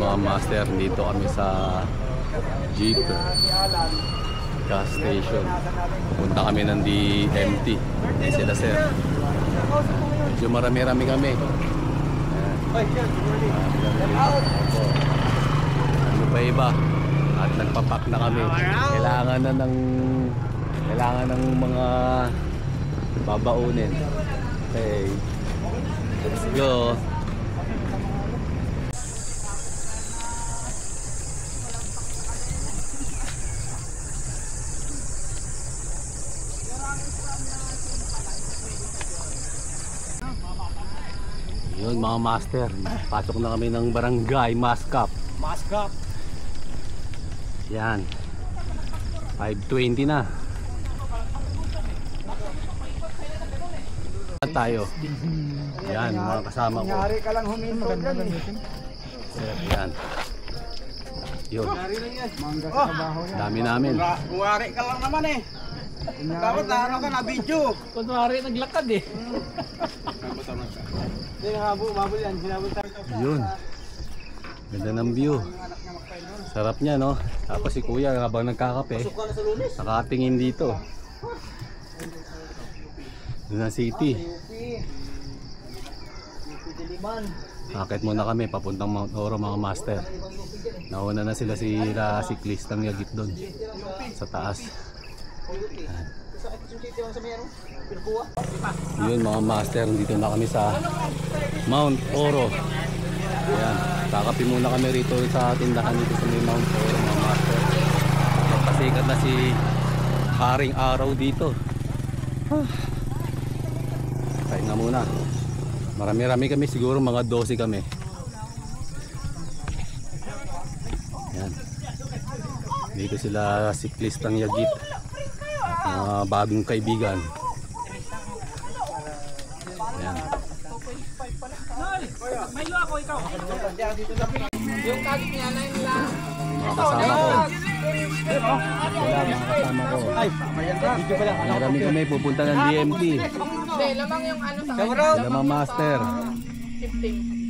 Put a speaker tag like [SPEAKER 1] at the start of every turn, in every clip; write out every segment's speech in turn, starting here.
[SPEAKER 1] mga master, dito kami sa Jeeper gas station. Punta kami ng DMT. Eh sila sir. Medyo marami-rami kami. Ano pa iba? At nagpapak na kami. Kailangan ng mga babaunin. Okay. Let's go. Yun mga master, pasok na kami ng barangay Mascap. Yan 5:20 na tayo. Yan mga kasama ko.
[SPEAKER 2] Kunyari ka lang huminto dyan eh.
[SPEAKER 1] Sir, yan. Yun.
[SPEAKER 2] Mangga sa trabaho yan.
[SPEAKER 1] Dami namin.
[SPEAKER 3] Kuwari ka lang naman eh. Dapat ano ka na video.
[SPEAKER 2] Kunwari naglakad eh.
[SPEAKER 3] Hindi mabul yan. Sinabot tayo.
[SPEAKER 1] Yun. Ganda ng view. Sarap niya no. Tapos si kuya habang nagkakape, nakatingin dito. Doon ang city. Akit muna kami papuntang Mount Oro mga master. Nauna na sila siklistang yagit doon sa taas. Yun mga master, dito na kami sa Mount Oro. Ayan, kakapi muna kami rito sa tindahan dito sa Mount Oro mga master. Pasikat na si Haring Araw dito. Kain na muna. Marami-rami kami, siguro mga 12 kami. Ayan. Dito sila siklistang yagit. Mga bagong kaibigan. Ayan.
[SPEAKER 2] Mayo ako ikaw. Yung kalit niya na yun lang.
[SPEAKER 1] Mga kasama ko. Wala mga kasama ko.
[SPEAKER 2] Ay, mayan ka. Video pala.
[SPEAKER 1] Marami kami pupunta ng DMT.
[SPEAKER 4] Hindi, lamang yung ano sa
[SPEAKER 1] Sila mga master.
[SPEAKER 4] 15.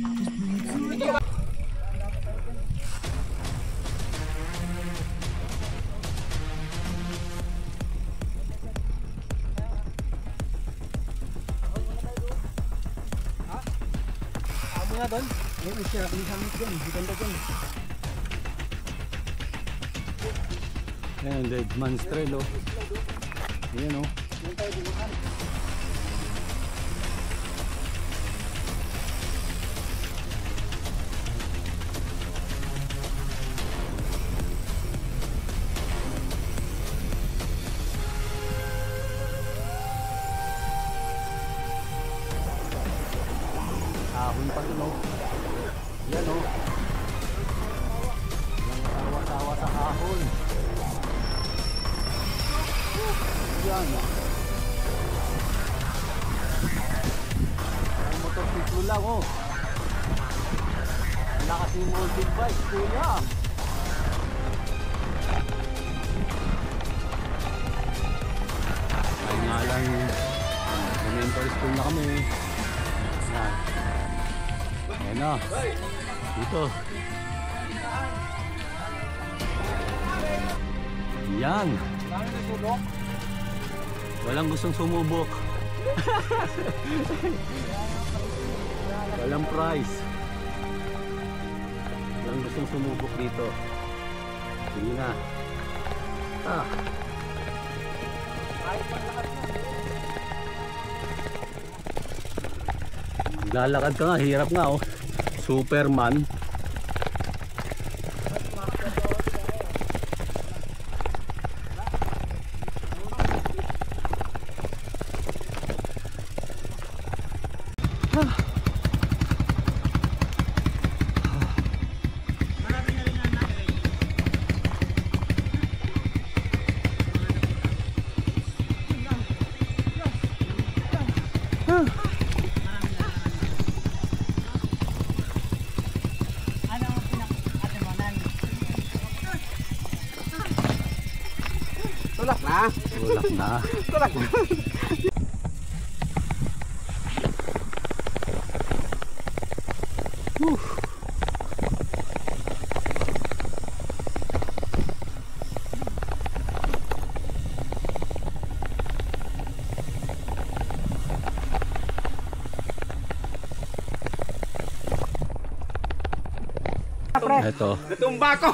[SPEAKER 2] Amo na doon. May siya. Pinisamit doon. Ganda doon.
[SPEAKER 1] Ayan, Dead Man's Trail oh. Ayan oh. Ahon pa rin oh. Yan oh. Yan tawa-tawa sa ahon. Yan oh. Ang motorsiklo lang oh. Wala kasi mountain bike kuya. Ay nga lang elementary school na kami. Yan. Ayan na. Dito. Yan. Walang gustong sumubok. Walang price. Walang gustong sumubok dito. Sige na. Lalakad ka nga, hirap nga oh. Superman.
[SPEAKER 3] Tulak na.
[SPEAKER 1] Tulak na.
[SPEAKER 3] Tulak na. pre.
[SPEAKER 1] Ito.
[SPEAKER 3] Natumba ko.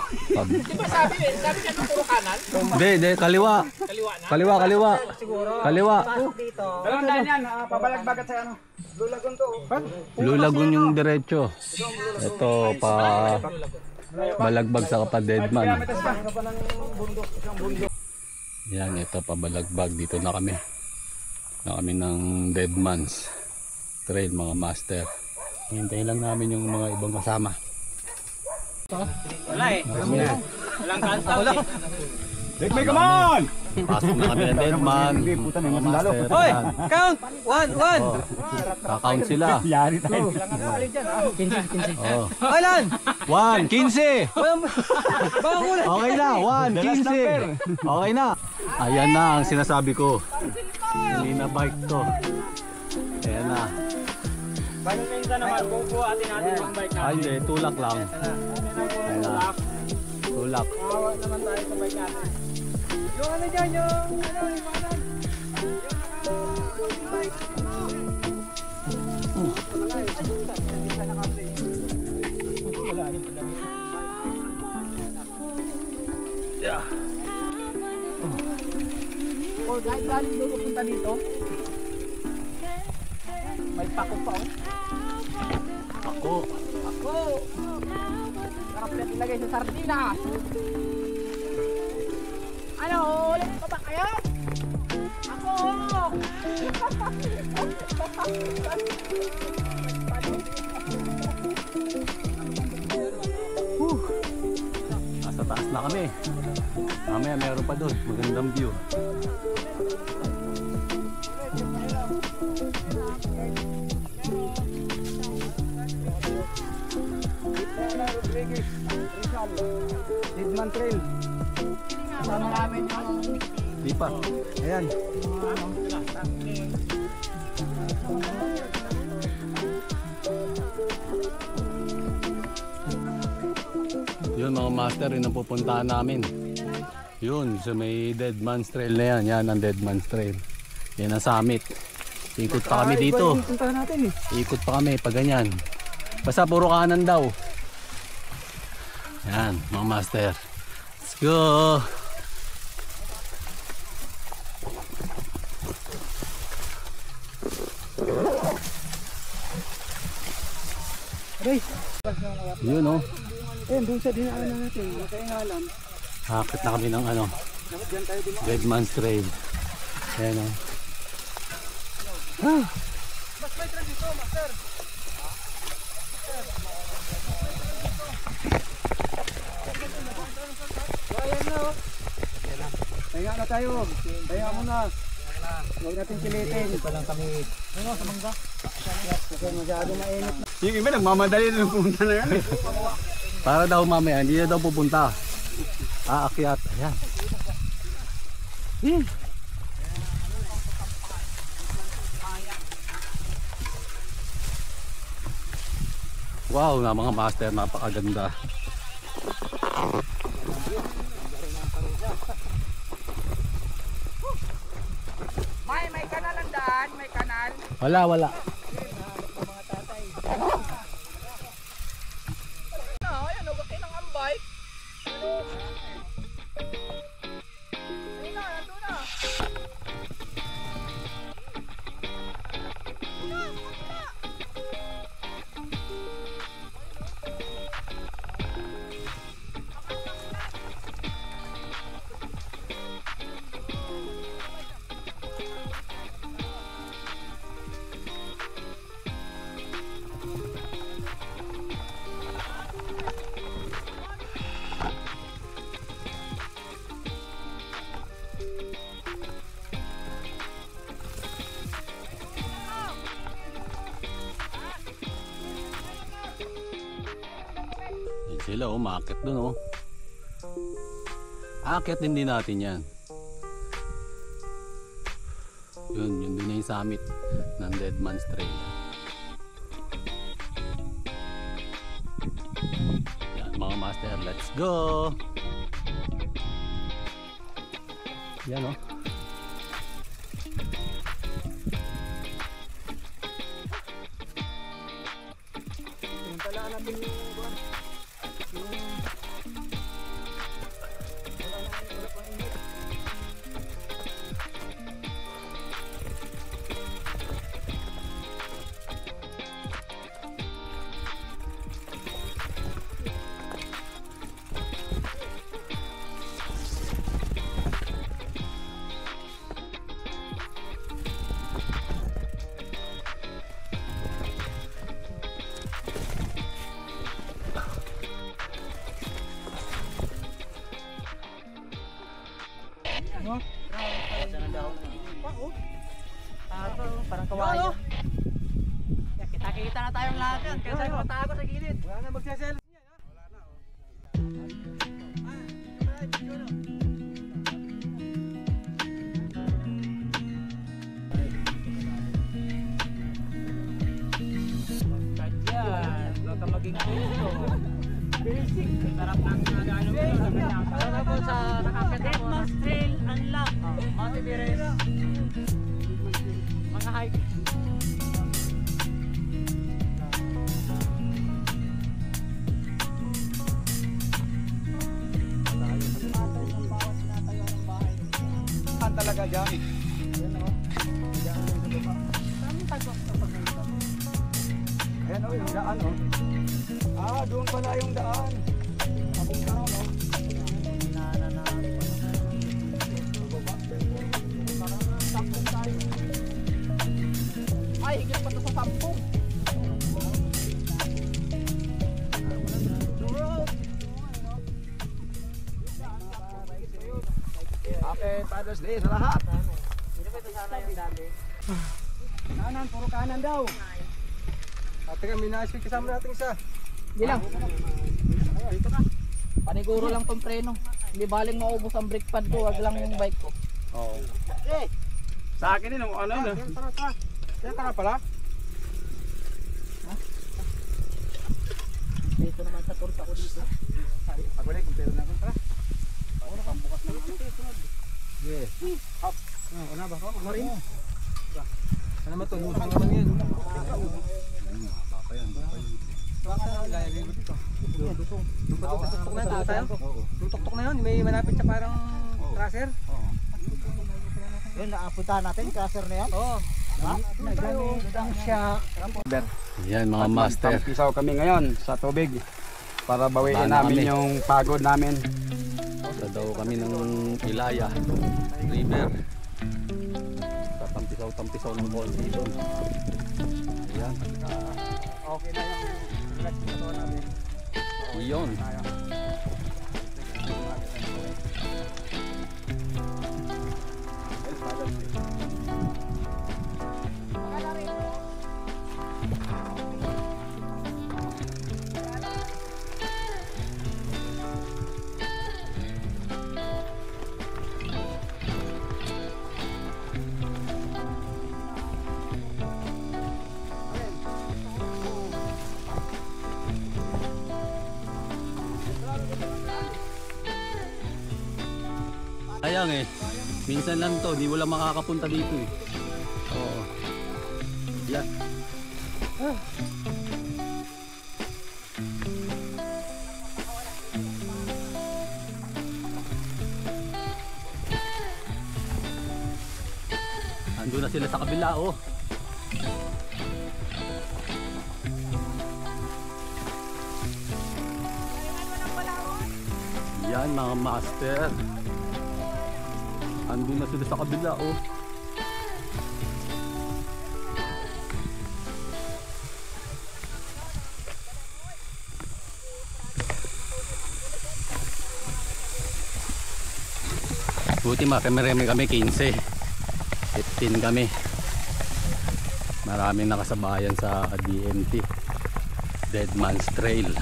[SPEAKER 4] Di ba sabi niya puro kanan?
[SPEAKER 1] Hindi, kaliwa.
[SPEAKER 4] Kaliwa na?
[SPEAKER 1] Kaliwa. Kaliwa.
[SPEAKER 3] Dalawang daan yan, pabalagbagat sa ano. Blue Lagoon to.
[SPEAKER 1] Blue Lagoon yung diretso. Ito pa balagbag sa Kapadeadman. Yan, ito pa balagbag. Dito na kami. Na kami ng Deadman's Trail, mga master. Hintayin lang namin yung mga ibang kasama.
[SPEAKER 3] Wala eh. Walang kanta. Wala. May come on!
[SPEAKER 1] Pasok na kami ng Deadman. Mga master.
[SPEAKER 2] Hoy!
[SPEAKER 1] Yan.
[SPEAKER 2] Count! 1, 1!
[SPEAKER 1] Oh, kakount sila.
[SPEAKER 3] Yari tayo.
[SPEAKER 1] Oh.
[SPEAKER 2] Kailan?
[SPEAKER 1] 1, 15!
[SPEAKER 2] Baka kulang.
[SPEAKER 1] Okay na, 1, 15! Okay na! Ayan na ang sinasabi ko. Hindi na bike to. Ayan na.
[SPEAKER 3] Paano minsan naman, bubuhatin natin yung bike
[SPEAKER 1] Ay, hindi, tulak lang. Ayan na. Tulak.
[SPEAKER 3] Kawawa naman tayo sa bike natin. Yung ano dyan, yung ano.
[SPEAKER 4] O dahil galing doon pupunta dito? May pako pa oh.
[SPEAKER 1] Ako.
[SPEAKER 4] Ako! Sarap na ilagay sa sardinas. Ano? Ulit pa ba kayo? Ako!
[SPEAKER 1] Nasa taas na kami. Mamaya meron pa doon. Magandang view.
[SPEAKER 3] Deadman Trail.
[SPEAKER 4] Sama namin yung
[SPEAKER 1] Di pa.
[SPEAKER 3] Ayan.
[SPEAKER 1] Yun mga master, yun ang pupuntahan namin. Yun, so may Deadman's Trail na yan. Yan ang Deadman's Trail. Yan ang summit. Ikot pa kami dito.
[SPEAKER 3] Puntahan natin eh.
[SPEAKER 1] Ikot pa kami pag ganyan. Basta puro kanan daw. Yan mga master. Let's go.
[SPEAKER 3] Aray.
[SPEAKER 1] Yun oh.
[SPEAKER 3] Ayun, doon sa dinaanan natin. Nakaingalan.
[SPEAKER 1] Akit na kami ng ano.
[SPEAKER 3] Diyan tayo din.
[SPEAKER 1] Deadman's Trail. Ayan oh.
[SPEAKER 3] Mas may trail dito, master. Ayan na oh. Pahinga na tayo. Pahinga muna. Huwag natin pilitin. Ito lang kami. Ano sa mangga? Kasi masyado mainit na. Yung iba nagmamadali na pumunta na yan.
[SPEAKER 1] Para daw mamaya, hindi na daw pupunta. Aakyat. Ayan. Wow, nga mga master, napakaganda.
[SPEAKER 4] may kanal ang daan, may kanal.
[SPEAKER 1] Wala.
[SPEAKER 4] Ayan, okay lang ang bike. Ayun na, nandun na.
[SPEAKER 1] Yan sila oh, maakit dun oh. Akit din natin yan. Yun din na yung summit ng Deadman's Trail. Yan mga master, let's go! Yan oh.
[SPEAKER 2] Parang kawayo. Kita-kita na tayong lahat yan. Kaya sa'yo matago sa gilid.
[SPEAKER 3] Wala na magsasel. Wala na oh.
[SPEAKER 2] Yan. Huwag ka maging gusto. Basic. Sarap lang sa gano'n mo. Sarap po sa nakakita mo. Deadman's Trail Unlock. Mount Everest. Mga hike.
[SPEAKER 3] Talaga dyan. Ayan o, yung daan o. Doon pala yung daan. Abong ka o.
[SPEAKER 2] Ay, higit pa ito sa 10.
[SPEAKER 3] Happy Father's Day sa lahat.
[SPEAKER 2] Hindi ba ito sana yung dati?
[SPEAKER 3] Kanan, puro kanan daw. Teka, may na-speak kasama natin isa.
[SPEAKER 2] Hindi lang. Paniguro lang tong preno. Hindi baling maubos ang brake pad ko, wag lang yung bike ko.
[SPEAKER 3] Oo. Sa akin din, ano yun? Yan ka na pala.
[SPEAKER 2] Dito naman sa turta ko dito.
[SPEAKER 3] Ako na, kumpero na ako. Tara. Ako na, bukas na ako. Yes. Hop. Ano na ba? Ano rin? Ano naman ito? Musang naman yan. Baka yan. Baka na, ilaya dito. Tutok na tayo? Yung tuktok na yun, may malapit sa parang tracer.
[SPEAKER 2] Yun, naapunta natin, crusher na yan.
[SPEAKER 3] Oo.
[SPEAKER 1] Yan mga master.
[SPEAKER 3] Pisaw kami ngayon sa tubig para bawiin
[SPEAKER 1] Bana
[SPEAKER 3] namin
[SPEAKER 1] kami.
[SPEAKER 3] yung pagod namin.
[SPEAKER 1] Sa daw kami ng Ilaya River. Tampisaw ng konti doon. Ayan.
[SPEAKER 3] Okay na yung clutch na namin.
[SPEAKER 1] Iyon. Sayang eh. Minsan lang to, di wala makakapunta dito eh. Oo. Yan. Andun na sila sa kabila oh. Yan mga master. Andun na sila sa kabila oh. Buti marami kami 15. 15 kami. Maraming nakasabayan sa DMT Deadman's Trail.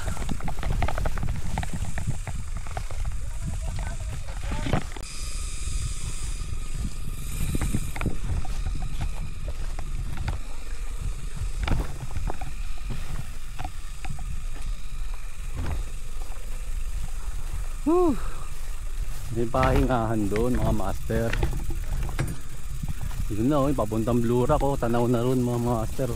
[SPEAKER 1] May pahingahan doon mga master. Yun na oh, papuntang Blue Rock oh, tanaw na ron mga master.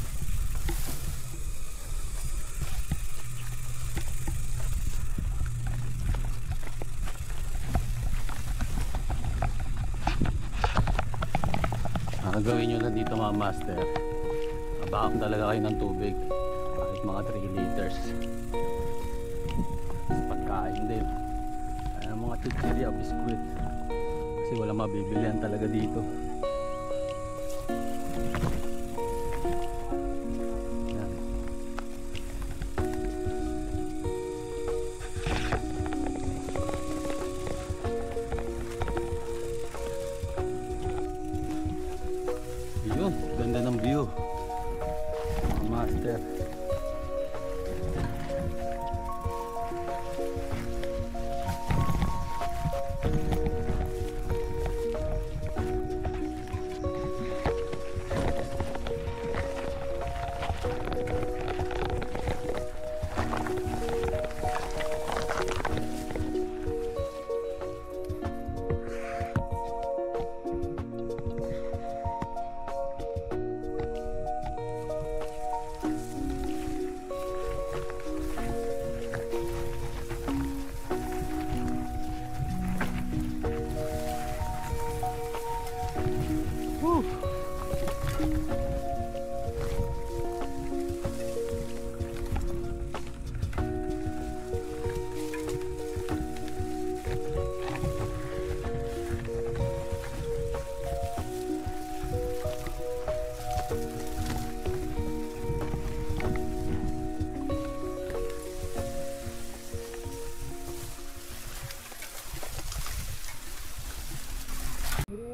[SPEAKER 1] Gagawin nyo lang dito mga master, mabakap talaga kayo ng tubig kahit mga 3 liters. Pagkain din, mga chichirya, biskwit, kasi wala mabibilihan talaga dito. Yan. Yun, ganda ng view mga master.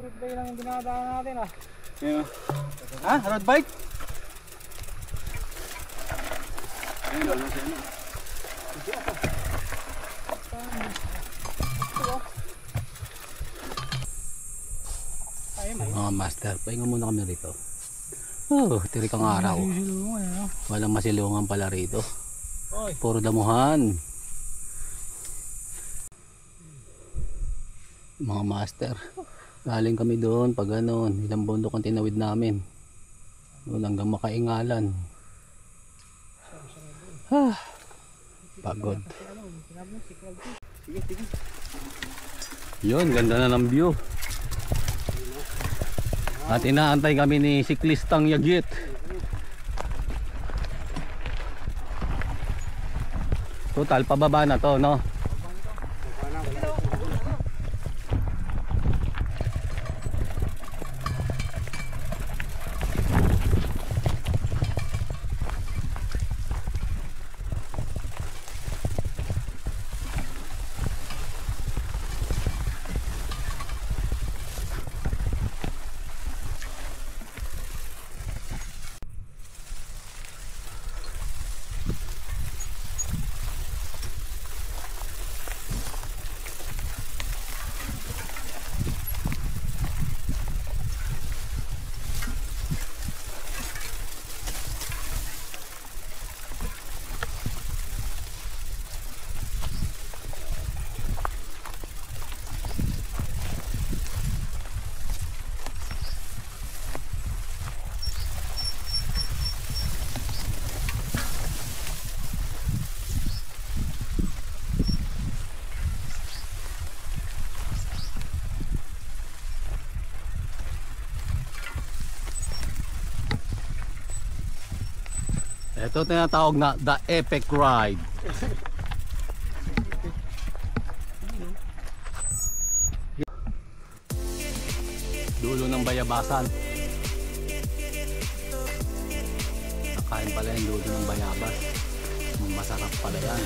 [SPEAKER 2] Road bike lang yung dinadaan natin ah.
[SPEAKER 3] Yeah. Ha? Road bike? Ayun lang siya.
[SPEAKER 1] Mga master, pahinga muna kami rito. Oh, tirik ang araw. Walang masilungan pala rito. Puro damuhan. Mga master, galing kami doon pag ganon, ilang bundok ang tinawid namin. Doon hanggang Makaingalan. Pagod. Yun, ganda na ng view. At inaantay kami ni siklistang Yagit. Total, pababa na to, no? Ito tinatawag na The Epic Ride. Dulo ng Bayabasan. Nakain pala yung dulo ng Bayabas. Masarap pala yan.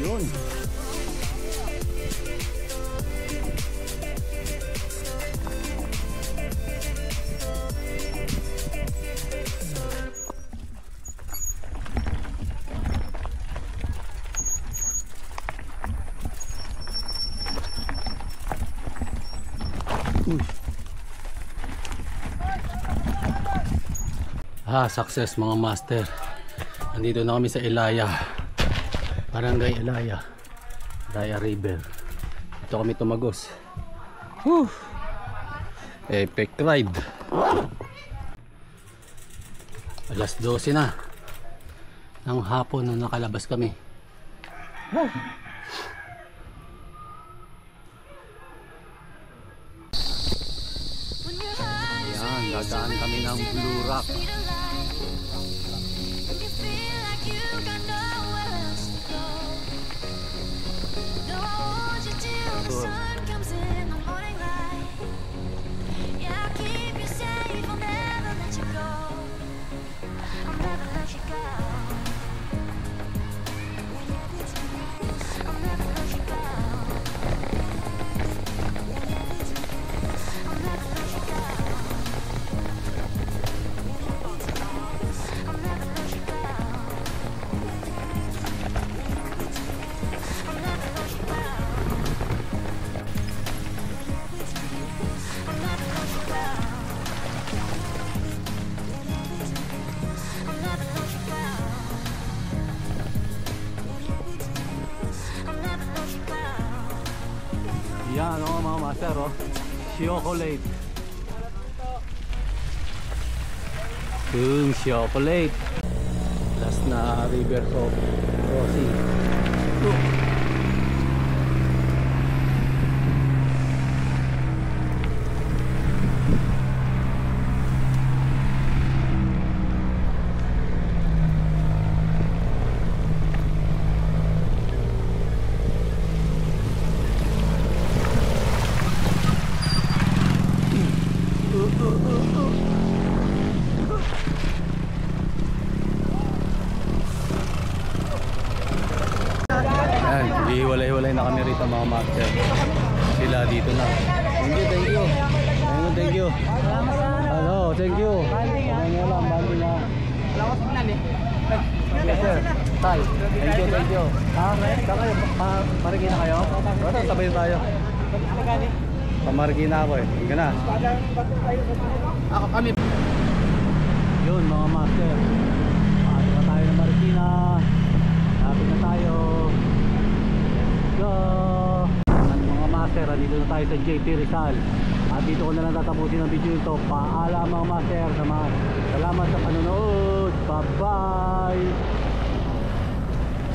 [SPEAKER 1] Yun. Success mga master. Nandito na kami sa Ilaya, Barangay Ilaya, Daya River. Ito kami tumagos. Epic ride. Alas 12 na ng hapon nung nakalabas kami. Yan, dadaan kami ng Blue Rock. Yan o mga master o, chocolate. Yung chocolate. Last na river crossing. Ayan, hiwalay-hiwalay na kami rito mga master. Sila dito na. Thank you, thank you. Thank you. Hello, thank you. Thank you lang, bandi na.
[SPEAKER 2] Wala ko signal eh.
[SPEAKER 1] Yes sir. Tay, thank you. Saan kayo? Marikina kayo? Basta sabay tayo. Pamarikina ako eh. Hindi ka na.
[SPEAKER 2] Ako kami.
[SPEAKER 1] Yun mga master. Paano na tayo ng Marikina? Lapit na tayo. Go! At mga master, dito na tayo sa JT Rizal. At dito ko na lang tatapusin ang video ito. Paalam mga master. Salamat sa panonood. Bye bye!